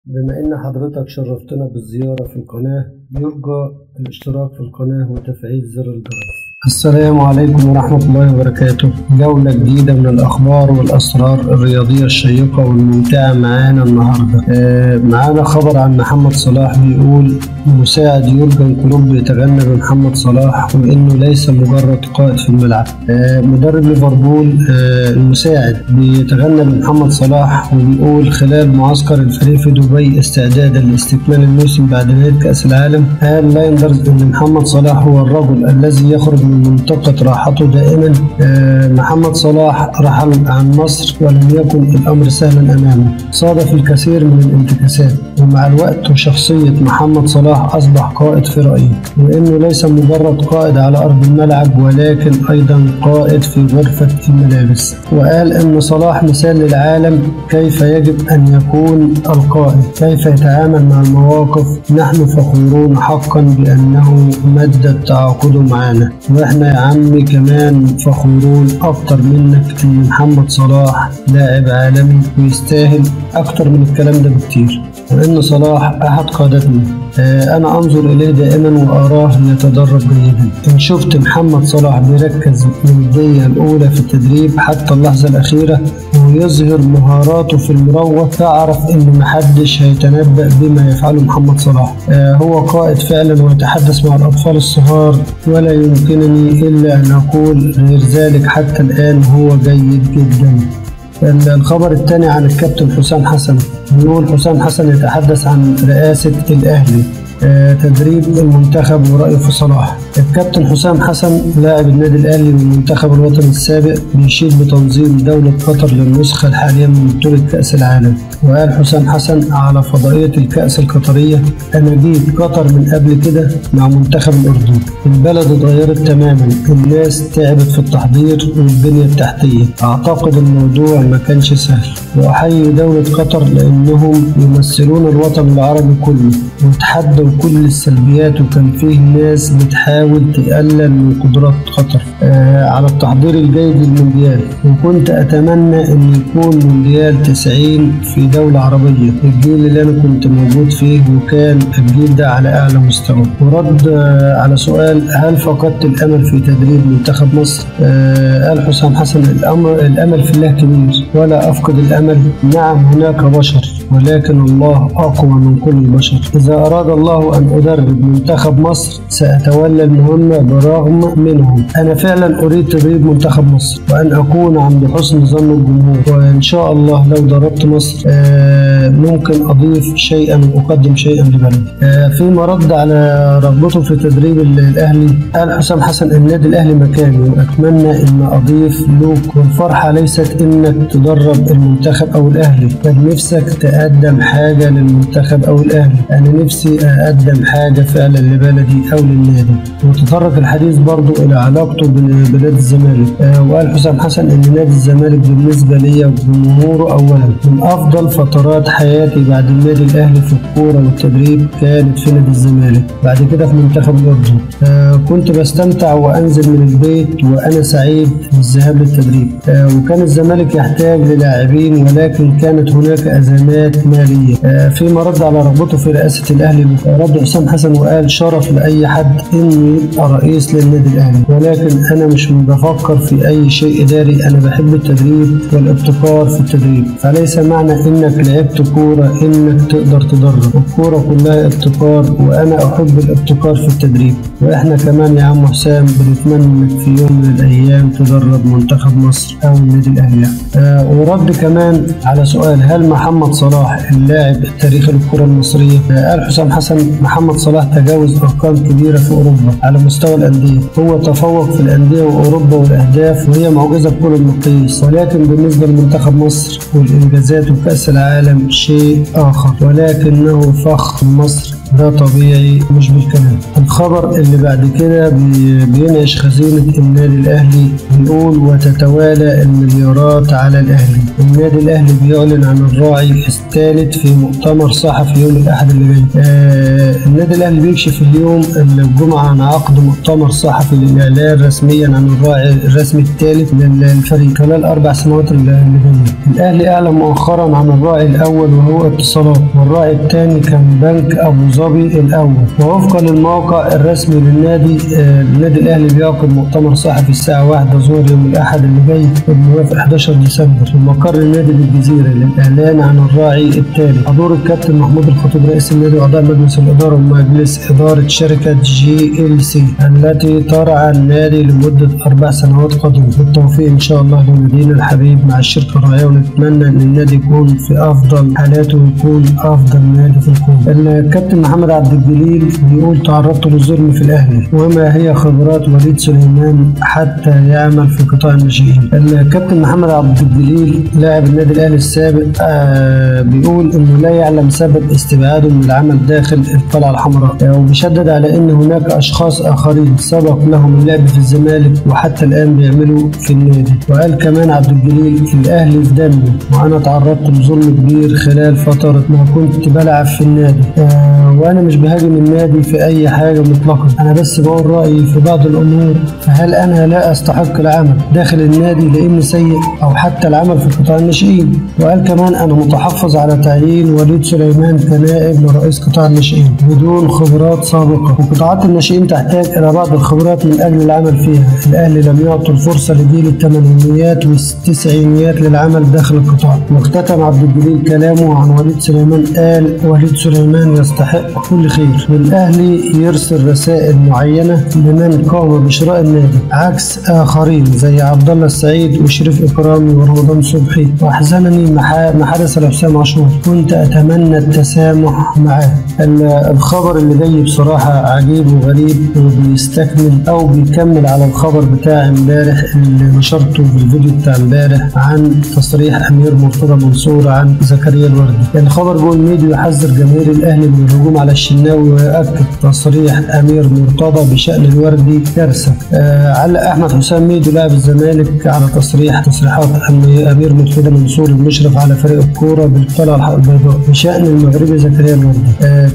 بما إن حضرتك شرفتنا بالزيارة في القناة، يرجى الاشتراك في القناة وتفعيل زر الجرس. السلام عليكم ورحمة الله وبركاته. جولة جديدة من الأخبار والأسرار الرياضية الشيقة والممتعة معانا النهاردة. معانا خبر عن محمد صلاح بيقول مساعد يورجن كلوب يتجنب محمد صلاح وإنه ليس مجرد قائد في الملعب. مدرب ليفربول المساعد بيتجنب محمد صلاح وبيقول خلال معسكر الفريق في دبي استعدادا لاستكمال الموسم بعد نهاية كأس العالم، قال لا يندرج أن محمد صلاح هو الرجل الذي يخرج من منطقة راحته دائما. محمد صلاح رحل عن مصر ولم يكن الأمر سهلا أمامه، صادف الكثير من الانتكاسات، ومع الوقت وشخصية محمد صلاح أصبح قائد في رأيي، وإنه ليس مجرد قائد على أرض الملعب ولكن أيضا قائد في غرفة الملابس. وقال إن صلاح مثال للعالم كيف يجب أن يكون القائد، كيف يتعامل مع المواقف. نحن فخورون حقا بأنه مدد تعاقده معنا، واحنا يا عمي كمان فخورون اكتر منك ان محمد صلاح لاعب عالمي ويستاهل اكتر من الكلام ده بكتير، وان صلاح احد قادتنا. انا انظر اليه دائما واراه يتدرب جيدا. ان شفت محمد صلاح بيركز من الدقيقة الاولى في التدريب حتى اللحظة الاخيرة ويظهر مهاراته في المراوغة، تعرف ان محدش هيتنبأ بما يفعله محمد صلاح. هو قائد فعلا ويتحدث مع الاطفال الصغار، ولا يمكنني الا ان اقول غير ذلك. حتى الان هو جيد جدا. الخبر الثاني عن الكابتن حسام حسن، بيقول حسام حسن يتحدث عن رئاسة الأهلي، تدريب المنتخب ورأيه في صلاح. الكابتن حسام حسن لاعب النادي الأهلي والمنتخب الوطني السابق بيشيد بتنظيم دولة قطر للنسخة الحالية من بطولة كأس العالم. وقال حسام حسن على فضائية الكأس القطرية: أنا جيت قطر من قبل كده مع منتخب الأردن، البلد اتغيرت تماما، الناس تعبت في التحضير والبنية التحتية، أعتقد الموضوع ما كانش سهل، وأحيي دولة قطر لأنهم يمثلون الوطن العربي كله وتحدوا كل السلبيات، وكان فيه ناس بتحاول تقلل من قدرات قطر على التحضير الجيد للمونديال. وكنت أتمنى أن يكون مونديال 90 في دولة عربية، الجيل اللي أنا كنت موجود فيه، وكان الجيل ده على أعلى مستوى. ورد على سؤال هل فقدت الأمل في تدريب منتخب مصر، قال حسام حسن الأمل في الله كبير ولا أفقد الأمل. نعم هناك بشر ولكن الله أقوى من كل البشر. إذا أراد الله أن أدرب منتخب مصر سأتولى المهمة برغم منهم. أنا فعلا أريد تدريب منتخب مصر وأن أكون عند حسن ظن الجمهور، وإن شاء الله لو دربت مصر ممكن أضيف شيئا وأقدم شيئا لبلدي. فيما رد على رغبته في تدريب الأهلي، قال حسام حسن النادي الأهلي مكاني وأتمنى أن أضيف له، والفرحة ليست إنك تدرب المنتخب أو الأهلي، بل نفسك تقدم حاجة للمنتخب أو الأهلي. أنا نفسي أقدم حاجة فعلا لبلدي أو للنادي. وتطرق الحديث برضو إلى علاقته بنادي الزمالك، وقال حسام حسن إن نادي الزمالك بالنسبة لي وجمهوره أولا من أفضل فترات حياتي بعد النادي الأهلي في الكورة والتدريب كانت في نادي الزمالك، بعد كده في منتخب الأردن. كنت بستمتع وأنزل من البيت وأنا سعيد بالذهاب للتدريب. وكان الزمالك يحتاج للاعبين ولكن كانت هناك أزمات مالية. فيما رد على رغبته في رئاسة الأهلي، رد حسام حسن وقال شرف لأي حد إنه يبقى رئيس للنادي الأهلي، ولكن أنا مش بفكر في أي شيء إداري، أنا بحب التدريب والابتكار في التدريب، فليس معنى إنك لعبت كورة إنك تقدر تدرب، الكورة كلها ابتكار وأنا أحب الابتكار في التدريب. وإحنا كمان يا عم حسام بنتمنى إنك في يوم من الأيام تدرب منتخب مصر أو النادي الأهلي. ورد كمان على سؤال هل محمد صلاح اللاعب التاريخي للكرة المصرية، قال حسام حسن محمد صلاح تجاوز أرقام كبيرة في أوروبا على مستوى الأندية، هو تفوق في الأندية وأوروبا والأهداف وهي معجزة بكل المقاييس، ولكن بالنسبة لمنتخب مصر والإنجازات وكأس العالم شيء آخر، ولكنه فخر مصر ده طبيعي مش بالكلام. الخبر اللي بعد كده بينعش خزينة النادي الأهلي، بيقول وتتوالى المليارات على الأهلي. النادي الأهلي بيعلن عن الراعي الثالث في مؤتمر صحفي يوم الأحد اللي جاي. النادي الأهلي بيكشف اليوم الجمعة عن عقد مؤتمر صحفي للإعلان رسميا عن الراعي الرسمي الثالث للفريق خلال 4 سنوات اللي جاية. الأهلي أعلن مؤخرا عن الراعي الأول وهو اتصالات، والراعي الثاني كان بنك أبو ظبي الأول. ووفقا للموقع الرسمي للنادي، النادي الأهلي بيعقد مؤتمر صحفي الساعة 1 ظهر يوم الأحد اللي جاي الموافق 11 ديسمبر في مقر النادي بالجزيرة للإعلان عن الراعي الثالث. حضور الكابتن محمود الخطيب رئيس النادي وأعضاء مجلس الإدارة ومجلس إدارة شركة GLC التي ترعى النادي لمدة 4 سنوات قادمة. بالتوفيق إن شاء الله لنادينا الحبيب مع الشركة الراعية، ونتمنى إن النادي يكون في أفضل حالاته ويكون أفضل نادي في الكون. الكابتن محمد عبد الجليل بيقول تعرضت للظلم في الأهلي، وما هي خبرات وليد سليمان حتى يعمل في قطاع الناشئين. الكابتن محمد عبد الجليل لاعب النادي الأهلي السابق بيقول إنه لا يعلم سبب استبعاده من العمل داخل القلعة الحمراء، وبيشدد على إن هناك أشخاص آخرين سبق لهم اللعب في الزمالك وحتى الآن بيعملوا في النادي. وقال كمان عبد الجليل الأهلي في دمي، وأنا تعرضت لظلم كبير خلال فترة ما كنت بلعب في النادي، وأنا مش بهاجم النادي في أي حاجة مطلقا، أنا بس بقول رأيي في بعض الأمور. فهل أنا لا أستحق العمل داخل النادي لأني سيء أو حتى العمل في قطاع الناشئين؟ وقال كمان أنا متحفظ على تعيين وليد سليمان كنائب لرئيس قطاع الناشئين بدون خبرات سابقة، وقطاعات الناشئين تحتاج إلى بعض الخبرات من أجل العمل فيها. الأهلي لم يعطوا الفرصة لجيل الثمانينيات والتسعينيات للعمل داخل القطاع. واختتم عبد الجليل كلامه عن وليد سليمان، قال وليد سليمان يستحق كل خير، والأهلي يرسل رسائل معينة لمن قام بشراء النادي عكس آخرين زي عبد الله السعيد وشريف إكرامي ورمضان صبحي. وأحزنني ما حدث لحسام عاشور، كنت أتمنى التسامح معاه. الخبر اللي جاي بصراحة عجيب وغريب، وبيستكمل أو بيكمل على الخبر بتاع امبارح اللي نشرته في الفيديو بتاع امبارح عن تصريح أمير مرتضى منصور عن زكريا الوردي. الخبر بيقول ميدو يحذر جماهير الأهلي من الهجوم على الشناوي، ويؤكد تصريح أمير مرتضى بشأن الوردي كارثة. علق أحمد حسام ميدو لاعب الزمالك على تصريحات أمير مرتضى منصور المشرف على فريق الكورة بالقلعة البيضاء بشأن المغربي زكريا الوردي.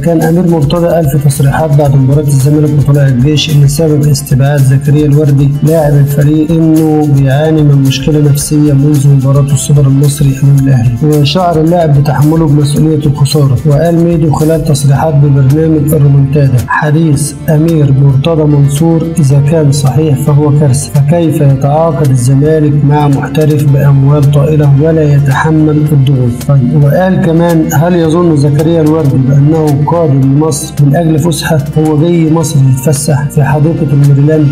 كان أمير مرتضى قال في تصريحات بعد مباراة الزمالك وطلائع الجيش إن سبب استبعاد زكريا الوردي لاعب الفريق إنه بيعاني من مشكلة نفسية منذ مباراة السوبر المصري أمام الأهلي، وشعر اللاعب بتحمله بمسؤولية الخسارة. وقال ميدو خلال تصريحات ببرنامج الريمونتادا حديث أمير مرتضى منصور إذا كان صحيح فهو كارثة، فكيف يتعاقد الزمالك مع محترف بأموال طائلة ولا يتحمل الضغوط؟ طيب، وقال كمان هل يظن زكريا الوردي بأنه قادم لمصر من أجل فسحة؟ هو جاي مصر يتفسح في حديقة الميريلاند.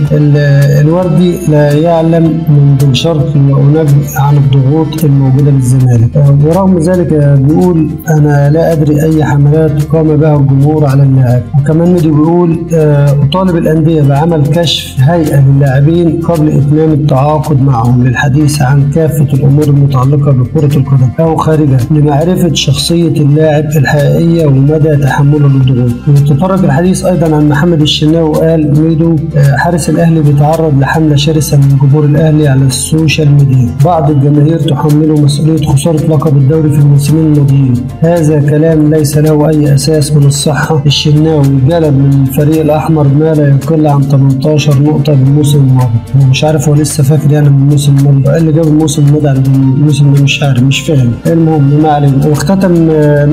الوردي لا يعلم من بن شرقي ونجم عن الضغوط الموجودة للزمالك، ورغم ذلك بيقول أنا لا أدري أي حملات قام بها الجمهور على اللاعب. وكمان ميدو بيقول أطالب الأندية بعمل كشف هيئة للاعبين قبل إتمام التعاقد معهم للحديث عن كافة الأمور المتعلقة بكرة القدم أو خارجها لمعرفة شخصية اللاعب الحقيقية ومدى تحمله للضغوط. وتطرق الحديث أيضا عن محمد الشناوي، وقال ميدو حارس الأهلي بيتعرض لحملة شرسة من جمهور الأهلي على السوشيال ميديا، بعض الجماهير تحمله مسؤولية خسارة لقب الدوري في الموسمين الماضيين. هذا كلام ليس له أي أساس من الصحة. الشناوي جلب من الفريق الأحمر ما لا يقل عن 18 نقطة بالموسم الماضي، مش عارف هو لسه فاكر يعني من الموسم الماضي، قال اللي جاب الموسم الماضي على الموسم ده مش عارف مش فاهم. المهم ما علينا. واختتم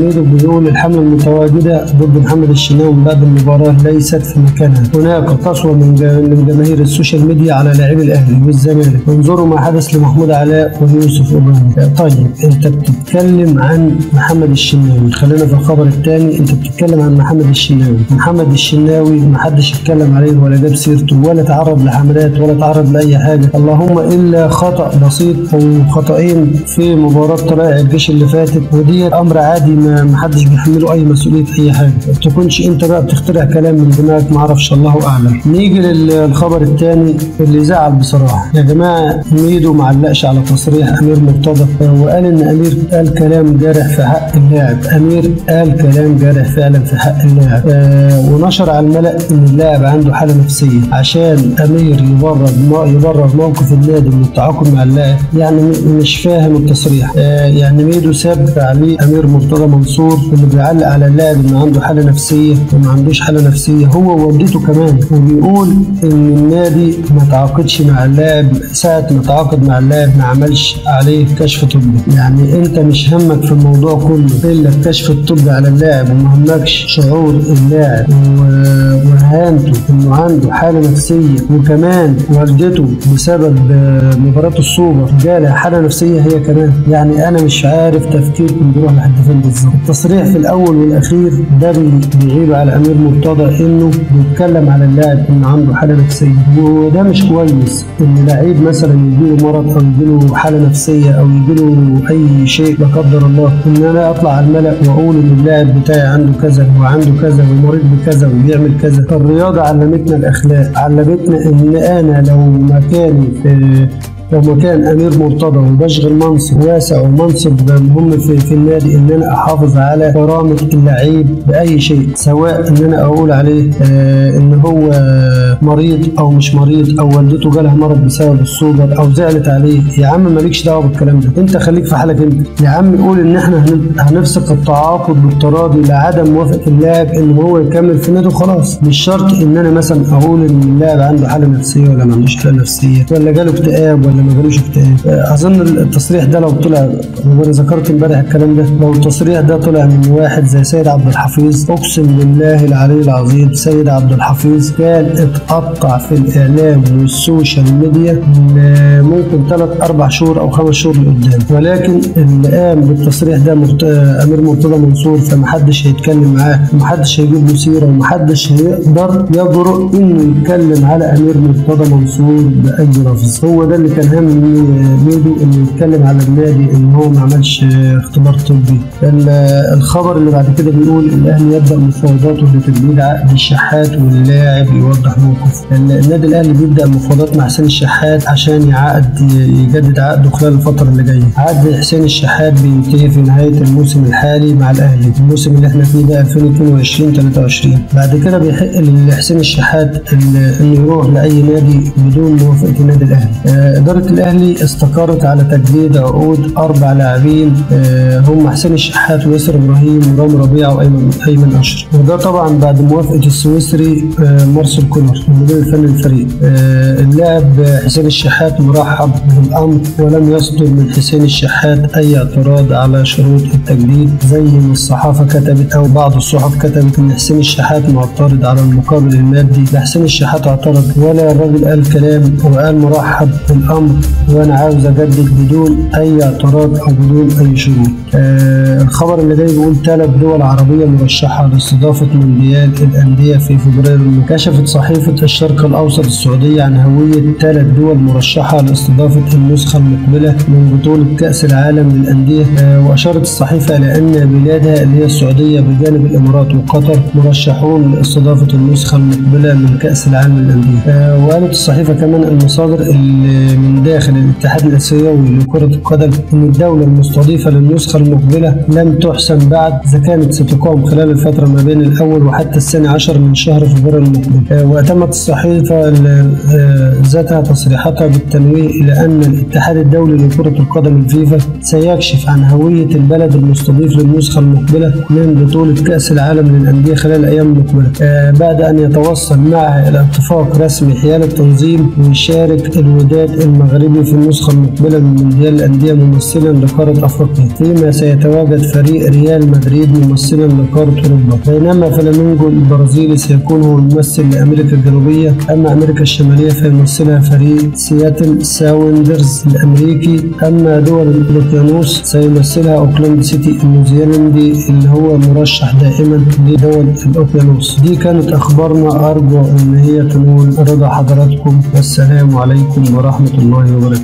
ميدو بيقول الحملة المتواجدة ضد محمد الشناوي بعد المباراة ليست في مكانها، هناك قسوة من جماهير السوشيال ميديا على لاعبي الأهلي والزمالك. انظروا ما حدث لمحمود علاء ويوسف أوباما. طيب انت بتتكلم عن محمد الشناوي، خلينا في الخبر الثاني. انت بتتكلم عن محمد الشناوي ما حدش اتكلم عليه ولا جاب سيرته ولا تعرض لحملات ولا تعرض لأي حاجة، اللهم إلا خطأ بسيط أو خطأين في مباراة طلائع الجيش اللي فاتت، ودي أمر عادي ما حدش بيحمله أي مسؤولية أي حاجة. ما تكونش أنت بقى بتخترع كلام من دماغك، ما أعرفش، الله أعلم. نيجي للخبر الثاني اللي زعل بصراحة يا جماعة. ميدو ما علقش على تصريح أمير مرتضى، وقال إن أمير قال كلام جارح في حق اللاعب. أمير قال كلام جارح فعلا فعلا في حق اللاعب. ونشر على الملأ ان اللاعب عنده حالة نفسية عشان امير يبرر موقف النادي من التعاقد مع اللاعب. يعني مش فاهم التصريح. يعني ميدو ساب عليه امير مرتضى منصور اللي بيعلق على اللاعب انه عنده حالة نفسية وما عندوش حالة نفسية، هو ووالدته كمان، وبيقول ان النادي ما تعاقدش مع اللاعب، ساعة ما تعاقد مع اللاعب ما عملش عليه كشف طبي. يعني انت مش همك في الموضوع كله الا الكشف الطبي على اللاعب، وما همكش شعور اللاعب وهانته انه عنده حالة نفسية، وكمان والدته بسبب مباراة السوبر جالها حالة نفسية هي كمان. يعني انا مش عارف تفكيركم بيروح لحد فين بالظبط. التصريح في الاول والاخير ده بيغيب على امير مرتضى انه بيتكلم على اللاعب انه عنده حالة نفسية، وده مش كويس ان لعيب مثلا يجيله مرض او يجيله حالة نفسية او يجيله اي شيء لا قدر الله، ان انا اطلع على الملأ واقول ان اللاعب بتاعي عنده كذا وعنده كذا ومريض بكذا وبيعمل كذا. الرياضة علمتنا الاخلاق، علمتنا ان انا لو مكان امير مرتضى وبشغل منصب واسع ومنصب مهم في النادي، ان انا احافظ على كرامه اللعيب باي شيء، سواء ان انا اقول عليه ان هو مريض او مش مريض، او والدته جالها مرض بسبب السوبر او زعلت عليه. يا عم مالكش دعوه بالكلام ده، انت خليك في حالك انت. يا عم قول ان احنا هنفسق التعاقد بالتراضي لعدم موافقه اللاعب ان هو يكمل في النادي وخلاص. مش شرط ان انا مثلا اقول ان اللاعب عنده حاله نفسيه ولا ما عندوش حاله نفسيه، ولا جاله اكتئاب ولا ما جالوش اكتئاب. اظن التصريح ده لو طلع، وانا ذكرت امبارح الكلام ده، لو التصريح ده طلع من واحد زي سيد عبد الحفيظ، اقسم بالله العلي العظيم سيد عبد الحفيظ كان اتقطع في الاعلام والسوشيال ميديا ممكن 3-4 شهور او 5 شهور لقدام. ولكن اللي قام بالتصريح ده امير مرتضى منصور، فمحدش هيتكلم معاه، ومحدش هيجيب له سيره، ومحدش هيقدر يجرؤ انه يتكلم على امير مرتضى منصور باي لفظ. هو ده اللي كان هام ميدو انه يتكلم على النادي ان هو ما عملش اختبار طبي. الخبر اللي بعد كده بيقول الاهلي يبدا مفاوضاته لتجديد عقد الشحات واللاعب يوضح موقفه. النادي الاهلي بيبدا مفاوضات مع حسين الشحات عشان يجدد عقده خلال الفتره اللي جايه. عقد حسين الشحات بينتهي في نهايه الموسم الحالي مع الاهلي، الموسم اللي احنا فيه ده 2022-23. بعد كده بيحق لحسين الشحات انه يروح لاي نادي بدون موافقه النادي الاهلي. اداره الاهلي استقرت على تجديد عقود 4 لاعبين هم حسين الشحات وياسر ابراهيم ورامي ربيعه وايمن اشرف، وده طبعا بعد موافقه السويسري مارسيل كولر المدير الفني للفريق. اللاعب حسين الشحات مرحب بالامر، ولم يصدر من حسين الشحات اي اعتراض على شروط التجديد زي ما الصحافه كتبت او بعض الصحف كتبت ان حسين الشحات معترض على المقابل المادي. لا، حسين الشحات اعترض ولا الراجل قال كلام وقال مرحب بالامر وانا عاوز اجدد بدون اي اعتراض او بدون اي شروط. الخبر اللي جاي بيقول 3 دول عربيه مرشحه لاستضافه مونديال الانديه في فبراير. كشفت صحيفه الشرق الاوسط السعوديه عن هويه 3 دول مرشحه لاستضافه النسخه المقبله من بطوله كاس العالم للانديه. واشارت الصحيفه الى ان بلادها اللي هي السعوديه بجانب الامارات وقطر مرشحون لاستضافه النسخه المقبله من كاس العالم للانديه. وقالت الصحيفه كمان المصادر اللي من داخل الاتحاد الاسيوي لكره القدم ان الدوله المستضيفه للنسخه المقبله لم تحسم بعد اذا كانت ستقام خلال الفتره ما بين الاول وحتى الثاني عشر من شهر فبراير المقبل. واتمت الصحيفه ذاتها تصريحاتها بالتنويه الى ان الاتحاد الدولي لكره القدم الفيفا سيكشف عن هويه البلد المستضيف للنسخه المقبله من بطوله كاس العالم للانديه خلال الايام المقبله، بعد ان يتوصل معها الى اتفاق رسمي حيال التنظيم ويشارك الوداد المغربي في النسخه المقبله من مونديال الانديه ممثلا لقاره افريقيا، فيما سيتواجد فريق ريال مدريد ممثلا لقاره اوروبا، بينما فلامينجو البرازيلي سيكون هو الممثل لامريكا الجنوبيه، اما امريكا الشماليه فيمثلها فريق سياتل ساوندرز الامريكي، اما دول الاوقيانوس سيمثلها اوكلاند سيتي النيوزيلندي اللي هو مرشح دائما لدول الاوقيانوس. دي كانت اخبارنا، ارجو ان هي تنول رضا حضراتكم، والسلام عليكم ورحمه الله وبركاته.